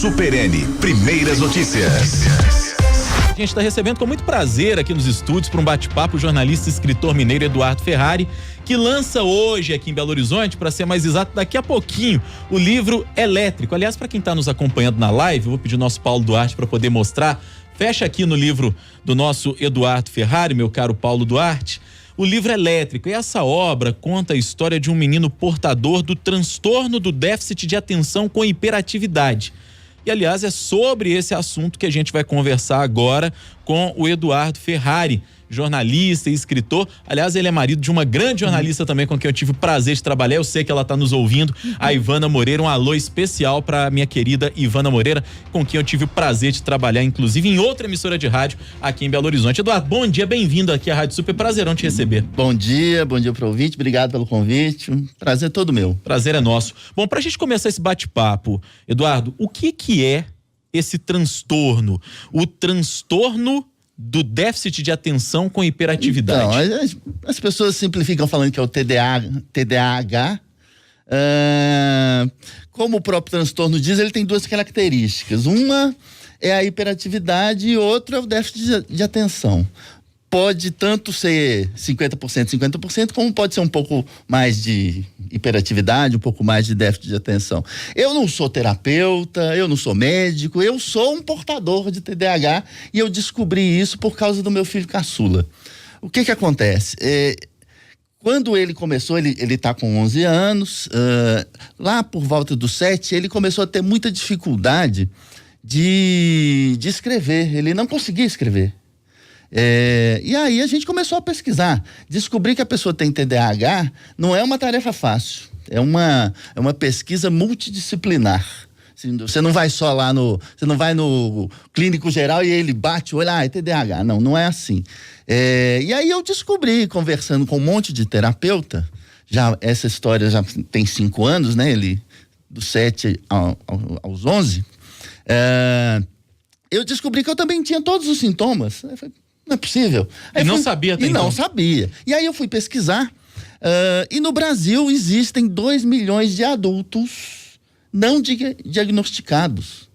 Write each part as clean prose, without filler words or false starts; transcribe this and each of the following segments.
Super N, primeiras notícias. A gente está recebendo com muito prazer aqui nos estúdios para um bate-papo o jornalista e escritor mineiro Eduardo Ferrari, que lança hoje aqui em Belo Horizonte, para ser mais exato, daqui a pouquinho, o livro Elétrico. Aliás, para quem está nos acompanhando na live, eu vou pedir o nosso Paulo Duarte para poder mostrar. Fecha aqui no livro do nosso Eduardo Ferrari, meu caro Paulo Duarte, o livro Elétrico. E essa obra conta a história de um menino portador do transtorno do déficit de atenção com hiperatividade. E, aliás, é sobre esse assunto que a gente vai conversar agora com o Eduardo Ferrari, jornalista e escritor. Aliás, ele é marido de uma grande jornalista também com quem eu tive o prazer de trabalhar. Eu sei que ela está nos ouvindo, a Ivana Moreira. Um alô especial para minha querida Ivana Moreira, com quem eu tive o prazer de trabalhar, inclusive em outra emissora de rádio aqui em Belo Horizonte. Eduardo, bom dia, bem-vindo aqui à Rádio Super. Prazerão te receber. Bom dia para o ouvinte. Obrigado pelo convite. Prazer todo meu. Prazer é nosso. Bom, pra gente começar esse bate-papo, Eduardo, o que é esse transtorno? O transtorno do déficit de atenção com hiperatividade. Então, as pessoas simplificam falando que é o TDAH. Como o próprio transtorno diz, ele tem duas características. Uma é a hiperatividade e outra é o déficit de atenção. Pode tanto ser 50%, como pode ser um pouco mais de hiperatividade, um pouco mais de déficit de atenção. Eu não sou terapeuta, eu não sou médico, eu sou um portador de TDAH e eu descobri isso por causa do meu filho caçula. O que acontece? Quando ele começou, ele tá com 11 anos, lá por volta dos 7, ele começou a ter muita dificuldade de escrever, ele não conseguia escrever. E aí a gente começou a pesquisar, descobri que a pessoa tem TDAH não é uma tarefa fácil, é uma pesquisa multidisciplinar. Você não vai só lá você não vai no clínico geral e ele bate o olho, é TDAH, não é assim. E aí eu descobri, conversando com um monte de terapeuta, essa história já tem 5 anos, né, ele dos 7 aos 11, eu descobri que eu também tinha todos os sintomas. Eu falei, não é possível. Aí não sabia até então. Não sabia. E aí eu fui pesquisar, e no Brasil existem 2 milhões de adultos não diagnosticados.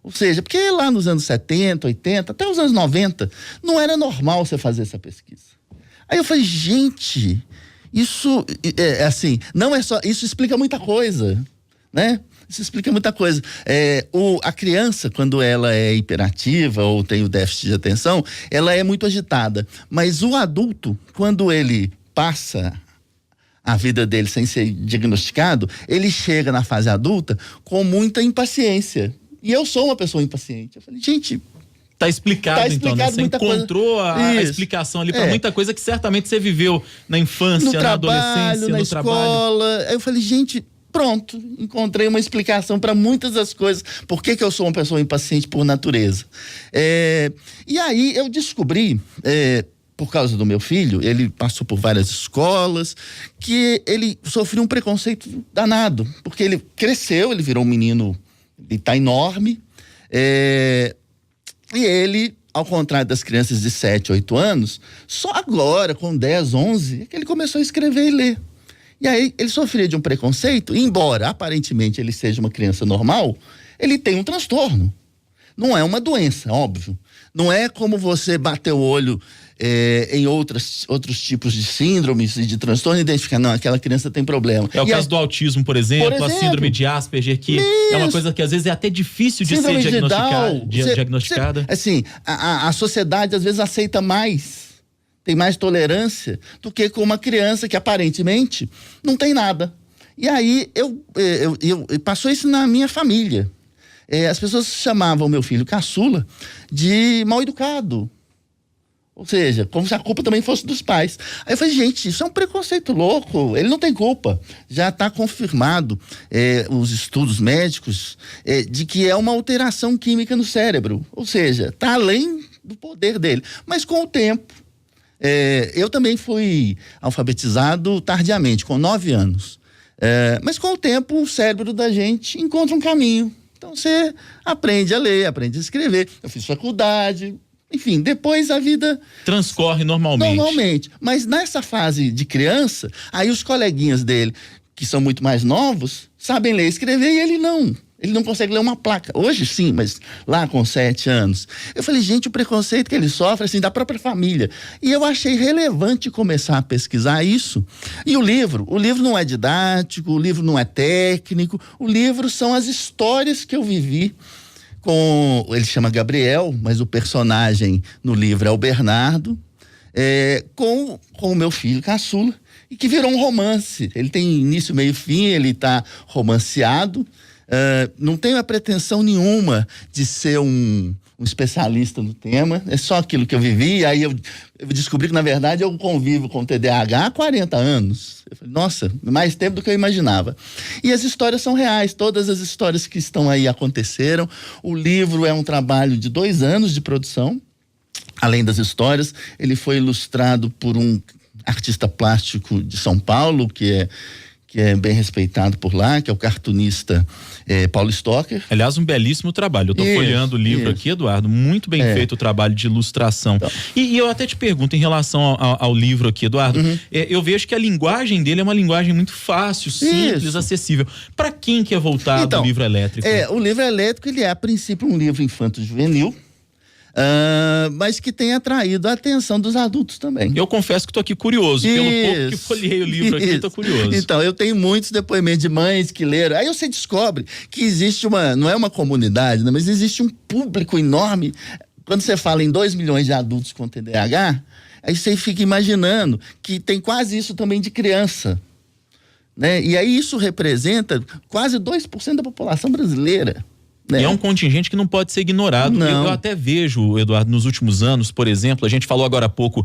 Ou seja, porque lá nos anos 70, 80, até os anos 90, não era normal você fazer essa pesquisa. Aí eu falei, gente, isso assim, não é só, isso explica muita coisa, né? Isso explica muita coisa. A criança, quando ela é hiperativa ou tem o déficit de atenção, ela é muito agitada. Mas o adulto, quando ele passa a vida dele sem ser diagnosticado, ele chega na fase adulta com muita impaciência. E eu sou uma pessoa impaciente. Eu falei, gente... Tá explicado então, né? Você encontrou a explicação ali para muita coisa que certamente você viveu na infância, na adolescência, no escola. Aí eu falei, gente... Pronto, encontrei uma explicação para muitas das coisas. Por que eu sou uma pessoa impaciente por natureza? E aí eu descobri, por causa do meu filho, ele passou por várias escolas, que ele sofreu um preconceito danado. Porque ele cresceu, ele virou um menino, ele tá enorme. E ele, ao contrário das crianças de 7, 8 anos, só agora, com 10, 11, é que ele começou a escrever e ler. E aí ele sofria de um preconceito, e embora aparentemente ele seja uma criança normal, ele tem um transtorno. Não é uma doença, óbvio. Não é como você bater o olho em outros tipos de síndromes e de transtorno e identificar, não, aquela criança tem problema. É o caso do autismo, por exemplo, a síndrome de Asperger, que é uma coisa que às vezes é até difícil de ser diagnosticada. Assim, a sociedade às vezes aceita mais, tem mais tolerância do que com uma criança que aparentemente não tem nada. E aí eu passou isso na minha família. As pessoas chamavam meu filho caçula de mal educado. Ou seja, como se a culpa também fosse dos pais. Aí eu falei, gente, isso é um preconceito louco, ele não tem culpa. Já está confirmado, os estudos médicos, de que é uma alteração química no cérebro. Ou seja, está além do poder dele. Mas com o tempo, eu também fui alfabetizado tardiamente, com 9 anos. Mas com o tempo, o cérebro da gente encontra um caminho. Então você aprende a ler, aprende a escrever. Eu fiz faculdade, enfim, depois a vida transcorre normalmente. Mas nessa fase de criança, aí os coleguinhas dele, que são muito mais novos, sabem ler e escrever, e ele não. Ele não consegue ler uma placa. Hoje sim, mas lá com 7 anos. Eu falei, gente, o preconceito que ele sofre, assim, da própria família. E eu achei relevante começar a pesquisar isso. E o livro não é didático, o livro não é técnico, o livro são as histórias que eu vivi com... Ele chama Gabriel, mas o personagem no livro é o Bernardo, com o meu filho caçula, e que virou um romance. Ele tem início, meio e fim, ele está romanceado. Não tenho a pretensão nenhuma de ser um especialista no tema, é só aquilo que eu vivi. Aí eu descobri que, na verdade, eu convivo com TDAH há 40 anos. Eu falei, nossa, mais tempo do que eu imaginava. E as histórias são reais, todas as histórias que estão aí aconteceram. O livro é um trabalho de 2 anos de produção. Além das histórias, ele foi ilustrado por um artista plástico de São Paulo, que é bem respeitado por lá, que é o cartunista Paulo Stocker. Aliás, um belíssimo trabalho. Eu tô folheando o livro aqui, Eduardo, muito bem feito o trabalho de ilustração. Então. E eu até te pergunto em relação ao livro aqui, Eduardo, eu vejo que a linguagem dele é uma linguagem muito fácil, simples, acessível. Para quem que é voltado o livro elétrico? O livro elétrico, ele é a princípio um livro infanto-juvenil, mas que tem atraído a atenção dos adultos também. Eu confesso que estou aqui curioso, pelo pouco que folhei o livro aqui, estou curioso. Então, eu tenho muitos depoimentos de mães que leram, aí você descobre que existe não é uma comunidade, né, mas existe um público enorme. Quando você fala em 2 milhões de adultos com TDAH, aí você fica imaginando que tem quase isso também de criança, né? E aí isso representa quase 2% da população brasileira. E é um contingente que não pode ser ignorado. Eu até vejo, Eduardo, nos últimos anos, por exemplo, a gente falou agora há pouco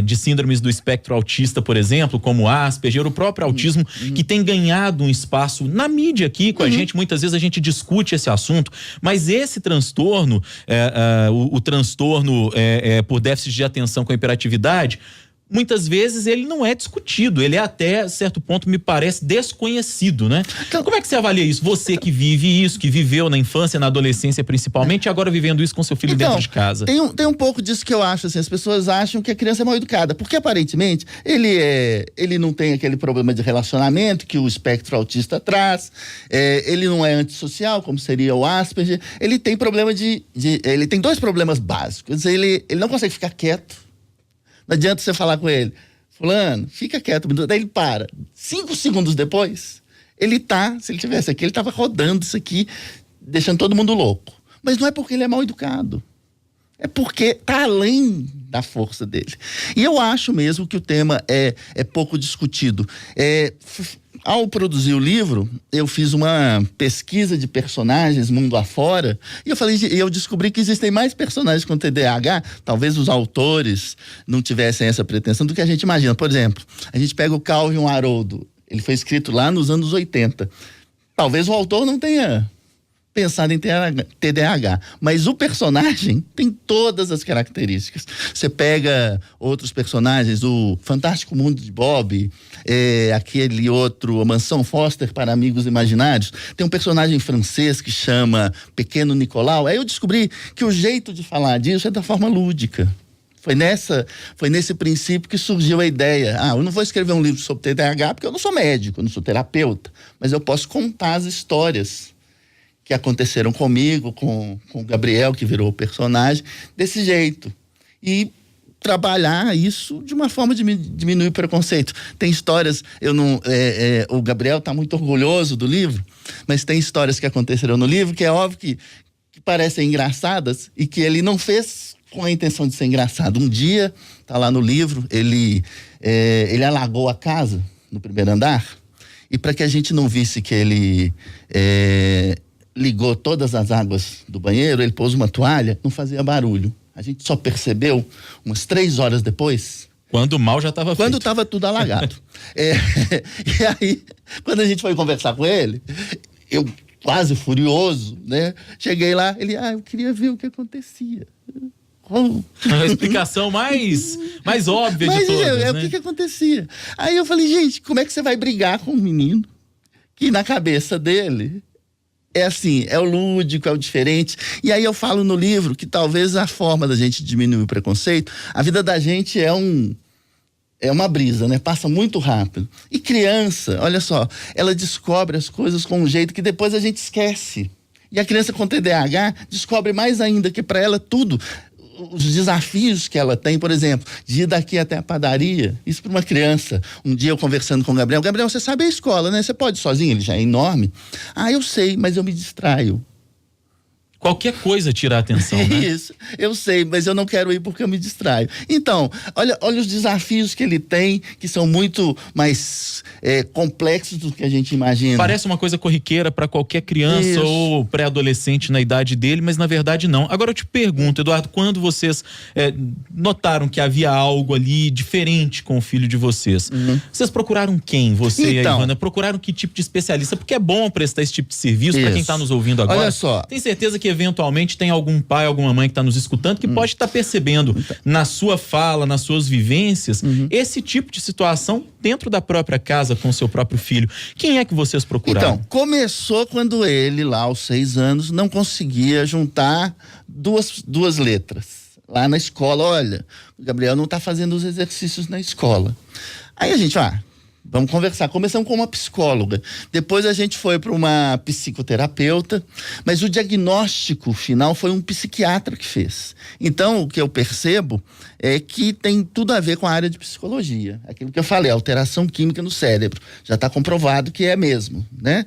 de síndromes do espectro autista, por exemplo, como Asperger, o próprio autismo, que tem ganhado um espaço na mídia aqui com a gente. Muitas vezes a gente discute esse assunto, mas esse transtorno, o transtorno por déficit de atenção com hiperatividade, muitas vezes ele não é discutido, ele é até certo ponto, me parece, desconhecido, né? Então, como é que você avalia isso? Você que vive isso, que viveu na infância, na adolescência principalmente, e agora vivendo isso com seu filho dentro de casa. Tem um pouco disso que eu acho, assim, as pessoas acham que a criança é mal educada, porque aparentemente ele não tem aquele problema de relacionamento que o espectro autista traz, ele não é antissocial, como seria o Asperger, ele tem problema ele tem 2 problemas básicos, ele não consegue ficar quieto. Não adianta você falar com ele, fulano, fica quieto, daí ele para. 5 segundos depois, se ele tivesse aqui, ele estava rodando isso aqui, deixando todo mundo louco. Mas não é porque ele é mal educado, é porque tá além da força dele. E eu acho mesmo que o tema é pouco discutido. Ao produzir o livro, eu fiz uma pesquisa de personagens mundo afora e eu descobri que existem mais personagens com TDAH, talvez os autores não tivessem essa pretensão do que a gente imagina. Por exemplo, a gente pega o Calvin Haroldo, ele foi escrito lá nos anos 80. Talvez o autor não tenha pensado em TDAH, mas o personagem tem todas as características. Você pega outros personagens, o Fantástico Mundo de Bob, aquele outro, a Mansão Foster para Amigos Imaginários, tem um personagem francês que chama Pequeno Nicolau. Aí eu descobri que o jeito de falar disso é da forma lúdica. Foi nesse princípio que surgiu a ideia. Eu não vou escrever um livro sobre TDAH porque eu não sou médico, eu não sou terapeuta, mas eu posso contar as histórias que aconteceram comigo, com o Gabriel, que virou o personagem, desse jeito. E trabalhar isso de uma forma de diminuir o preconceito. Tem histórias, o Gabriel está muito orgulhoso do livro, mas tem histórias que aconteceram no livro que é óbvio que parecem engraçadas e que ele não fez com a intenção de ser engraçado. Um dia, tá lá no livro, ele alagou a casa no primeiro andar, e para que a gente não visse que ele ligou todas as águas do banheiro, ele pôs uma toalha, não fazia barulho. A gente só percebeu umas 3 horas depois. Quando o mal já estava feito. Quando estava tudo alagado. E aí, quando a gente foi conversar com ele, eu quase furioso, né? Cheguei lá, ele, eu queria ver o que acontecia. A explicação mais óbvia de todas, né? O que acontecia? Aí eu falei, gente, como é que você vai brigar com um menino que na cabeça dele é assim, é o lúdico, é o diferente. E aí eu falo no livro que talvez a forma da gente diminuir o preconceito, a vida da gente é é uma brisa, né? Passa muito rápido. E criança, olha só, ela descobre as coisas com um jeito que depois a gente esquece. E a criança com TDAH descobre mais ainda, que para ela tudo, os desafios que ela tem, por exemplo, de ir daqui até a padaria, isso para uma criança. Um dia eu conversando com o Gabriel, você sabe a escola, né? Você pode ir sozinho? Ele já é enorme. Ah, eu sei, mas eu me distraio. Qualquer coisa tira a atenção, né? Isso, eu sei, mas eu não quero ir porque eu me distraio. Então, olha os desafios que ele tem, que são muito mais complexos do que a gente imagina. Parece uma coisa corriqueira para qualquer criança ou pré-adolescente na idade dele, mas na verdade não. Agora eu te pergunto, Eduardo, quando vocês notaram que havia algo ali diferente com o filho de vocês, vocês procuraram quem? Você e a Ivana? Procuraram que tipo de especialista? Porque é bom prestar esse tipo de serviço para quem está nos ouvindo agora. Olha só. Tem certeza que eventualmente tem algum pai, alguma mãe que está nos escutando que pode estar percebendo na sua fala, nas suas vivências, esse tipo de situação dentro da própria casa com o seu próprio filho. Quem é que vocês procuraram? Então, começou quando ele, lá aos 6 anos, não conseguia juntar duas letras. Lá na escola, olha, o Gabriel não está fazendo os exercícios na escola. Aí a gente, vamos conversar. Começamos com uma psicóloga. Depois a gente foi para uma psicoterapeuta, mas o diagnóstico final foi um psiquiatra que fez. Então, o que eu percebo é que tem tudo a ver com a área de psicologia. Aquilo que eu falei, alteração química no cérebro. Já está comprovado que é mesmo, né?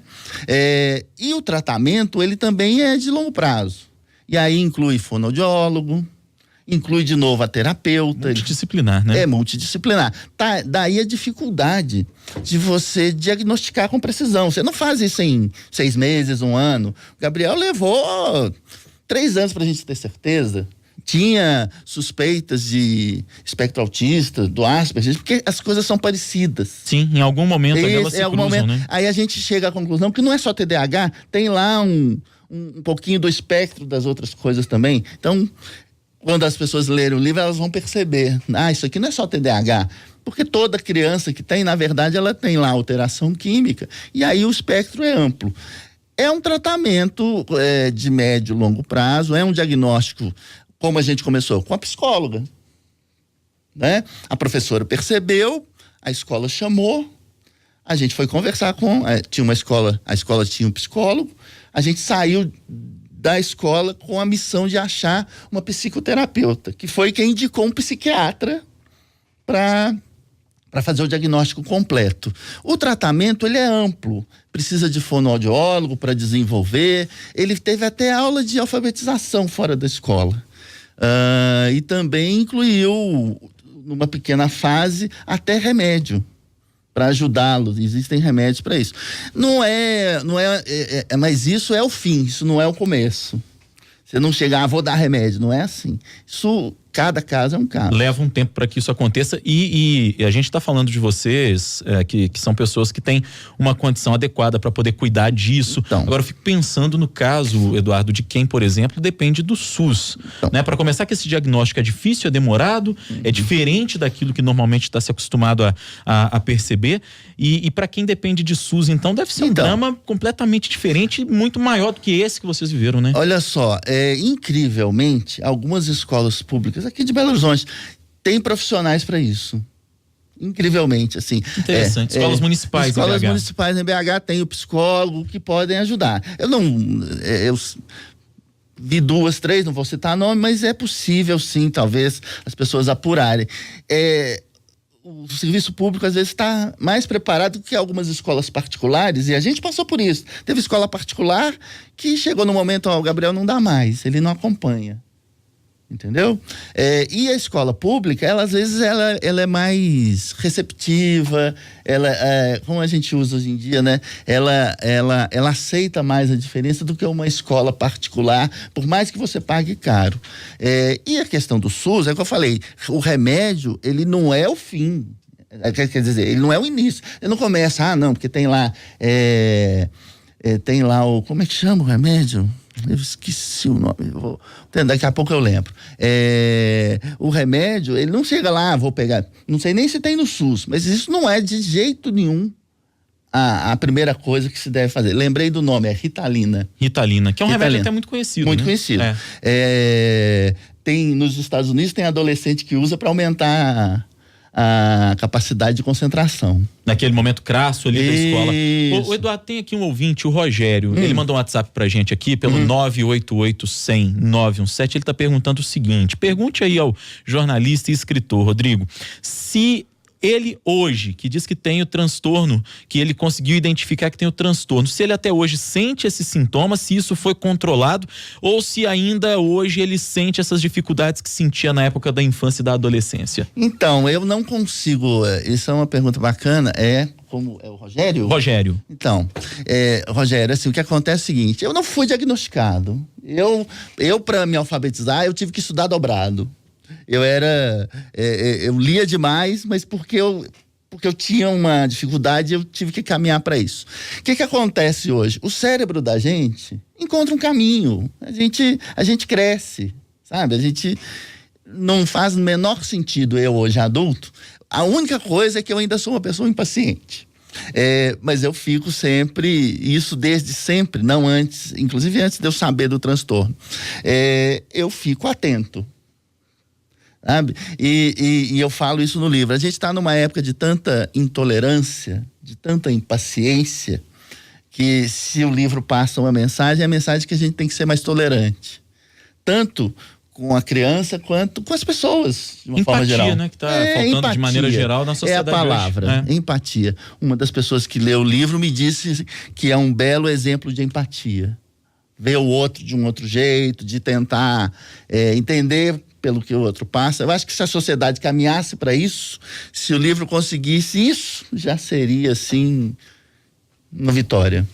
E o tratamento, ele também é de longo prazo. E aí inclui fonoaudiólogo, inclui de novo a terapeuta. Multidisciplinar, né? É multidisciplinar. Daí a dificuldade de você diagnosticar com precisão. Você não faz isso em 6 meses, 1 ano. O Gabriel levou 3 anos pra gente ter certeza. Tinha suspeitas de espectro autista, do Asperger, porque as coisas são parecidas. Sim, em algum momento elas se cruzam, né? Aí a gente chega à conclusão que não é só TDAH, tem lá um pouquinho do espectro das outras coisas também. Então, quando as pessoas lerem o livro, elas vão perceber, isso aqui não é só TDAH, porque toda criança que tem, na verdade, ela tem lá alteração química, e aí o espectro é amplo. É um tratamento de médio e longo prazo, é um diagnóstico, como a gente começou, com a psicóloga, né? A percebeu, a escola chamou, a gente foi conversar tinha uma escola, a escola tinha um psicólogo, a gente saiu da escola com a missão de achar uma psicoterapeuta, que foi quem indicou um psiquiatra para fazer o diagnóstico completo. O tratamento, ele é amplo, precisa de fonoaudiólogo para desenvolver, ele teve até aula de alfabetização fora da escola. E também incluiu, numa pequena fase, até remédio para ajudá-los. Existem remédios para isso. Mas isso é o fim, isso não é o começo. Você não chegar, vou dar remédio, não é assim. Isso, cada caso é um caso. Leva um tempo para que isso aconteça e a gente está falando de vocês que são pessoas que têm uma condição adequada para poder cuidar disso. Então, agora eu fico pensando no caso, Eduardo, de quem, por exemplo, depende do SUS, né? Para começar, que esse diagnóstico é difícil, é demorado, é diferente daquilo que normalmente está se acostumado a perceber e para quem depende de SUS, então deve ser um drama completamente diferente, muito maior do que esse que vocês viveram, né? Olha só, incrivelmente, algumas escolas públicas aqui de Belo Horizonte têm profissionais para isso. Incrivelmente, assim. Interessante. Escolas municipais em BH. Escolas municipais em BH têm o psicólogo que podem ajudar. Eu vi 2, 3, não vou citar nome, mas é possível sim, talvez, as pessoas apurarem. O serviço público às vezes está mais preparado que algumas escolas particulares, e a gente passou por isso. Teve escola particular que chegou no momento, o Gabriel não dá mais, ele não acompanha. Entendeu? E a escola pública, ela às vezes ela é mais receptiva, como a gente usa hoje em dia, né? Ela aceita mais a diferença do que uma escola particular, por mais que você pague caro. E a questão do SUS, é o que eu falei, o remédio, ele não é o fim. Quer dizer, ele não é o início. Ele não começa, não, porque tem lá como é que chama o remédio? Eu esqueci o nome, daqui a pouco eu lembro. O remédio, ele não chega lá, vou pegar, não sei nem se tem no SUS, mas isso não é de jeito nenhum a primeira coisa que se deve fazer. Lembrei do nome, é Ritalina. Ritalina, que é um remédio até muito conhecido. Muito conhecido. Tem, nos Estados Unidos tem adolescente que usa para aumentar a capacidade de concentração. Naquele momento crasso ali da escola. O Eduardo, tem aqui um ouvinte, o Rogério, ele mandou um WhatsApp pra gente aqui pelo 988-100-917, ele tá perguntando o seguinte: pergunte aí ao jornalista e escritor Rodrigo, se ele hoje, que diz que tem o transtorno, que ele conseguiu identificar que tem o transtorno, se ele até hoje sente esses sintomas, se isso foi controlado, ou se ainda hoje ele sente essas dificuldades que sentia na época da infância e da adolescência. Então, eu não consigo, isso é uma pergunta bacana, como é o Rogério? Rogério. Então, Rogério, assim, o que acontece é o seguinte, eu não fui diagnosticado, eu para me alfabetizar, eu tive que estudar dobrado. Eu lia demais, mas porque eu tinha uma dificuldade, eu tive que caminhar para isso. O que acontece hoje? O cérebro da gente encontra um caminho, a gente cresce, sabe? A gente não faz o menor sentido, eu hoje adulto. A única coisa é que eu ainda sou uma pessoa impaciente. Mas eu fico sempre, isso desde sempre, não antes, inclusive antes de eu saber do transtorno, eu fico atento. Sabe? E eu falo isso no livro. A gente está numa época de tanta intolerância, de tanta impaciência, que se o livro passa uma mensagem, é a mensagem que a gente tem que ser mais tolerante. Tanto com a criança quanto com as pessoas, de uma forma geral. Empatia, né? Que está faltando empatia, de maneira geral na sociedade. É a palavra, hoje, empatia. Uma das pessoas que leu o livro me disse que é um belo exemplo de empatia. Ver o outro de um outro jeito, de tentar entender pelo que o outro passa. Eu acho que se a sociedade caminhasse para isso, se o livro conseguisse isso, já seria, assim, uma vitória.